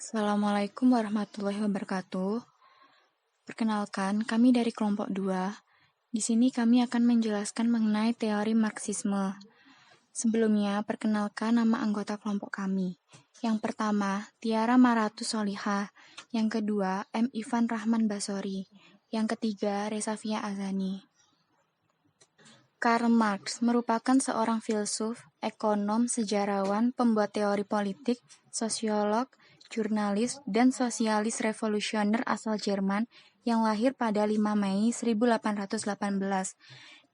Assalamualaikum warahmatullahi wabarakatuh. Perkenalkan, kami dari kelompok 2. Di sini kami akan menjelaskan mengenai teori Marxisme. Sebelumnya, perkenalkan nama anggota kelompok kami. Yang pertama, Tiara Maratu Solihah. Yang kedua, M. Ivan Rahman Basori. Yang ketiga, Resafia Azani. Karl Marx merupakan seorang filsuf, ekonom, sejarawan, pembuat teori politik, sosiolog, jurnalis, dan sosialis revolusioner asal Jerman yang lahir pada 5 Mei 1818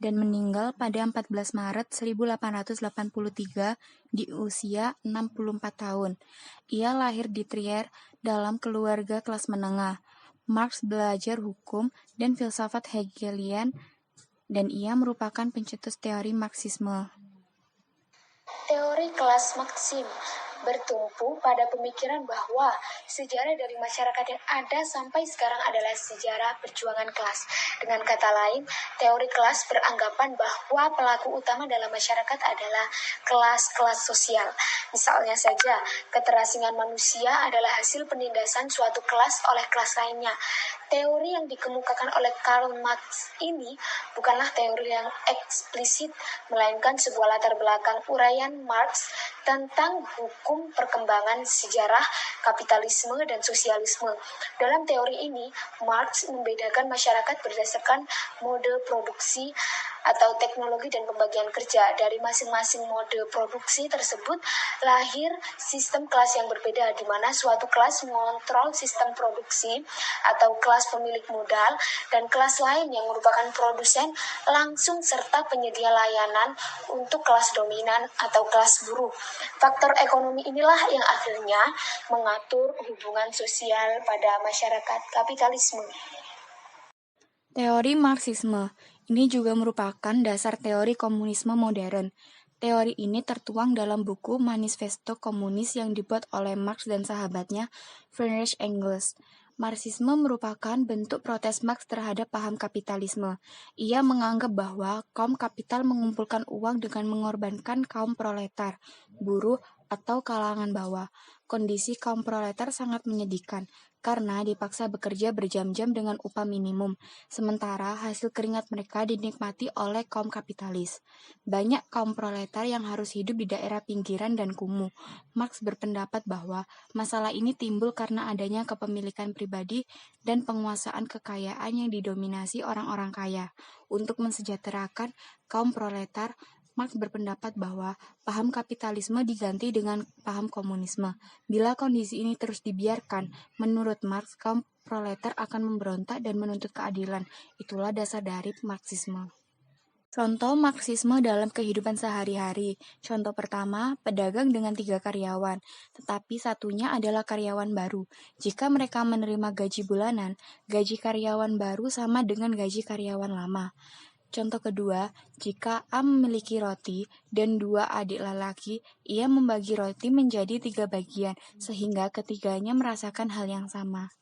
dan meninggal pada 14 Maret 1883 di usia 64 tahun. Ia lahir di Trier dalam keluarga kelas menengah. Marx belajar hukum dan filsafat Hegelian dan ia merupakan pencetus teori Marxisme. Teori kelas Marxisme bertumpu pada pemikiran bahwa sejarah dari masyarakat yang ada sampai sekarang adalah sejarah perjuangan kelas. Dengan kata lain, teori kelas beranggapan bahwa pelaku utama dalam masyarakat adalah kelas-kelas sosial. Misalnya saja, keterasingan manusia adalah hasil penindasan suatu kelas oleh kelas lainnya. Teori yang dikemukakan oleh Karl Marx ini bukanlah teori yang eksplisit, melainkan sebuah latar belakang uraian Marx tentang hukum perkembangan sejarah kapitalisme dan sosialisme. Dalam teori ini, Marx membedakan masyarakat berdasarkan mode produksi atau teknologi dan pembagian kerja. Dari masing-masing mode produksi tersebut lahir sistem kelas yang berbeda, di mana suatu kelas mengontrol sistem produksi atau kelas pemilik modal, dan kelas lain yang merupakan produsen langsung serta penyedia layanan untuk kelas dominan atau kelas buruh. Faktor ekonomi inilah yang akhirnya mengatur hubungan sosial pada masyarakat kapitalisme. Teori Marxisme ini juga merupakan dasar teori komunisme modern. Teori ini tertuang dalam buku Manifesto Komunis yang dibuat oleh Marx dan sahabatnya Friedrich Engels. Marxisme merupakan bentuk protes Marx terhadap paham kapitalisme. Ia menganggap bahwa kaum kapital mengumpulkan uang dengan mengorbankan kaum proletar, buruh, atau kalangan bawah. Kondisi kaum proletar sangat menyedihkan karena dipaksa bekerja berjam-jam dengan upah minimum, sementara hasil keringat mereka dinikmati oleh kaum kapitalis. Banyak kaum proletar yang harus hidup di daerah pinggiran dan kumuh. Marx berpendapat bahwa masalah ini timbul karena adanya kepemilikan pribadi dan penguasaan kekayaan yang didominasi orang-orang kaya. Untuk mensejahterakan kaum proletar, Marx berpendapat bahwa paham kapitalisme diganti dengan paham komunisme. Bila kondisi ini terus dibiarkan, menurut Marx, kaum proletar akan memberontak dan menuntut keadilan. Itulah dasar dari Marxisme. Contoh Marxisme dalam kehidupan sehari-hari. Contoh pertama, pedagang dengan 3 karyawan, tetapi satunya adalah karyawan baru. Jika mereka menerima gaji bulanan, gaji karyawan baru sama dengan gaji karyawan lama. Contoh kedua, jika A memiliki roti dan 2 adik lelaki, ia membagi roti menjadi 3 bagian, sehingga ketiganya merasakan hal yang sama.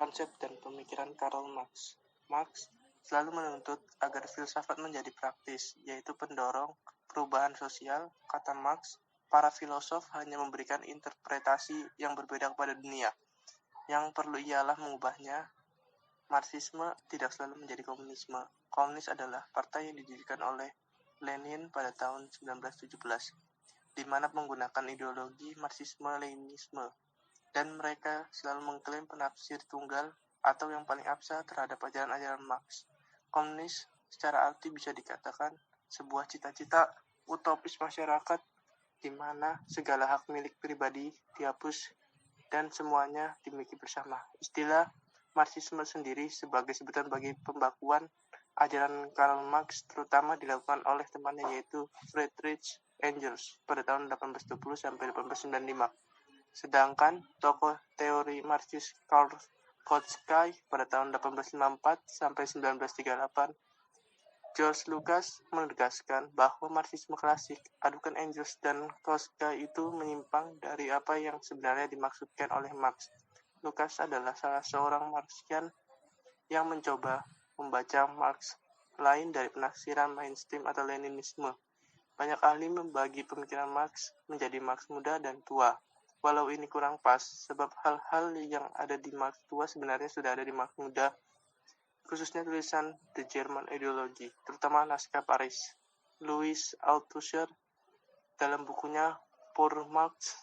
Konsep dan pemikiran Karl Marx. Marx selalu menuntut agar filsafat menjadi praktis, yaitu pendorong perubahan sosial. Kata Marx, para filosof hanya memberikan interpretasi yang berbeda kepada dunia. Yang perlu ialah mengubahnya. Marxisme tidak selalu menjadi komunisme. Komunis adalah partai yang didirikan oleh Lenin pada tahun 1917, di mana menggunakan ideologi Marxisme-Leninisme, dan mereka selalu mengklaim penafsir tunggal atau yang paling absah terhadap ajaran-ajaran Marx. Komunis secara arti bisa dikatakan sebuah cita-cita utopis masyarakat di mana segala hak milik pribadi dihapus dan semuanya dimiliki bersama. Istilah Marxisme sendiri sebagai sebutan bagi pembakuan ajaran Karl Marx terutama dilakukan oleh temannya yaitu Friedrich Engels pada tahun 1820 sampai 1895. Sedangkan tokoh teori Marxis Karl Kautsky pada tahun 1854 sampai 1938, George Lucas menegaskan bahwa Marxisme klasik adukan Engels dan Kautsky itu menyimpang dari apa yang sebenarnya dimaksudkan oleh Marx. Lucas adalah salah seorang Marxian yang mencoba membaca Marx lain dari penafsiran mainstream atau Leninisme. Banyak ahli membagi pemikiran Marx menjadi Marx muda dan tua. Walau ini kurang pas, sebab hal-hal yang ada di Marx tua sebenarnya sudah ada di Marx muda, khususnya tulisan The German Ideology, terutama naskah Paris. Louis Althusser dalam bukunya Pour Marx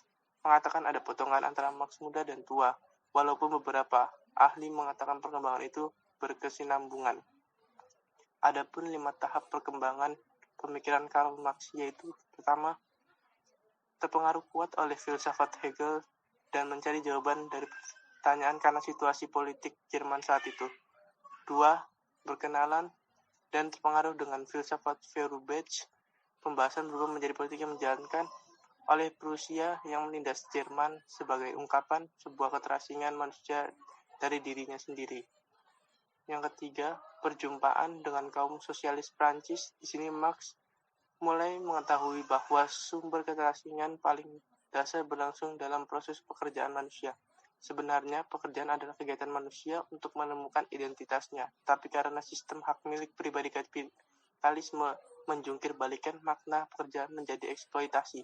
mengatakan ada potongan antara Marx muda dan tua, walaupun beberapa ahli mengatakan perkembangan itu berkesinambungan. Adapun 5 tahap perkembangan pemikiran Karl Marx, yaitu pertama, terpengaruh kuat oleh filsafat Hegel dan mencari jawaban dari pertanyaan karena situasi politik Jerman saat itu. 2. Berkenalan dan terpengaruh dengan filsafat Feuerbach. Pembahasan berubah menjadi politik yang menjalankan oleh Prusia yang menindas Jerman sebagai ungkapan sebuah keterasingan manusia dari dirinya sendiri. Yang ketiga, perjumpaan dengan kaum sosialis Prancis. Di sini Marx mulai mengetahui bahwa sumber keterasingan paling dasar berlangsung dalam proses pekerjaan manusia. Sebenarnya, pekerjaan adalah kegiatan manusia untuk menemukan identitasnya, tapi karena sistem hak milik pribadi kapitalisme menjungkir balikan makna pekerjaan menjadi eksploitasi.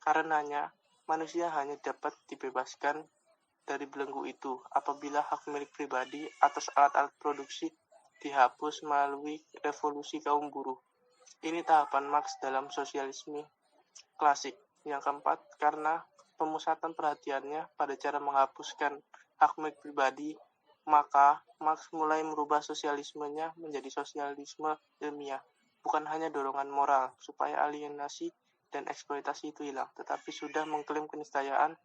Karenanya, manusia hanya dapat dibebaskan dari belenggu itu apabila hak milik pribadi atas alat-alat produksi dihapus melalui revolusi kaum buruh. Ini tahapan Marx dalam sosialisme klasik. Yang keempat, karena pemusatan perhatiannya pada cara menghapuskan hak milik pribadi, maka Marx mulai merubah sosialismenya menjadi sosialisme ilmiah. Bukan hanya dorongan moral supaya alienasi dan eksploitasi itu hilang, tetapi sudah mengklaim keniscayaan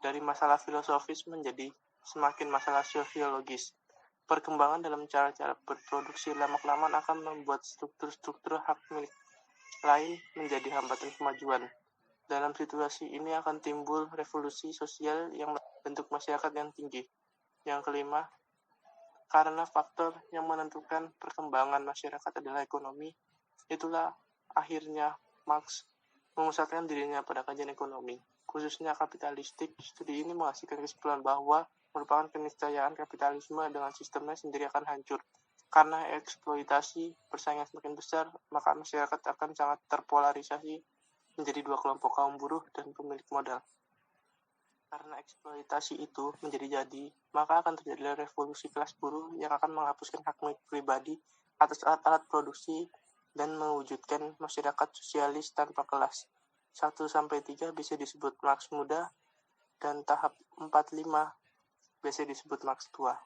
dari masalah filosofis menjadi semakin masalah sosiologis. Perkembangan dalam cara-cara berproduksi lama-kelamaan akan membuat struktur-struktur hak milik lain menjadi hambatan kemajuan. Dalam situasi ini akan timbul revolusi sosial yang membentuk masyarakat yang tinggi. Yang kelima, karena faktor yang menentukan perkembangan masyarakat adalah ekonomi, itulah akhirnya Marx memusatkan dirinya pada kajian ekonomi, khususnya kapitalistik. Studi ini menghasilkan kesimpulan bahwa merupakan keniscayaan kapitalisme dengan sistemnya sendiri akan hancur. Karena eksploitasi persaingan semakin besar, maka masyarakat akan sangat terpolarisasi menjadi dua kelompok, kaum buruh dan pemilik modal. Karena eksploitasi itu menjadi-jadi, maka akan terjadi revolusi kelas buruh yang akan menghapuskan hak milik pribadi atas alat-alat produksi dan mewujudkan masyarakat sosialis tanpa kelas. 1-3 bisa disebut Marx muda, dan tahap 4-5 biasa disebut Marx tua.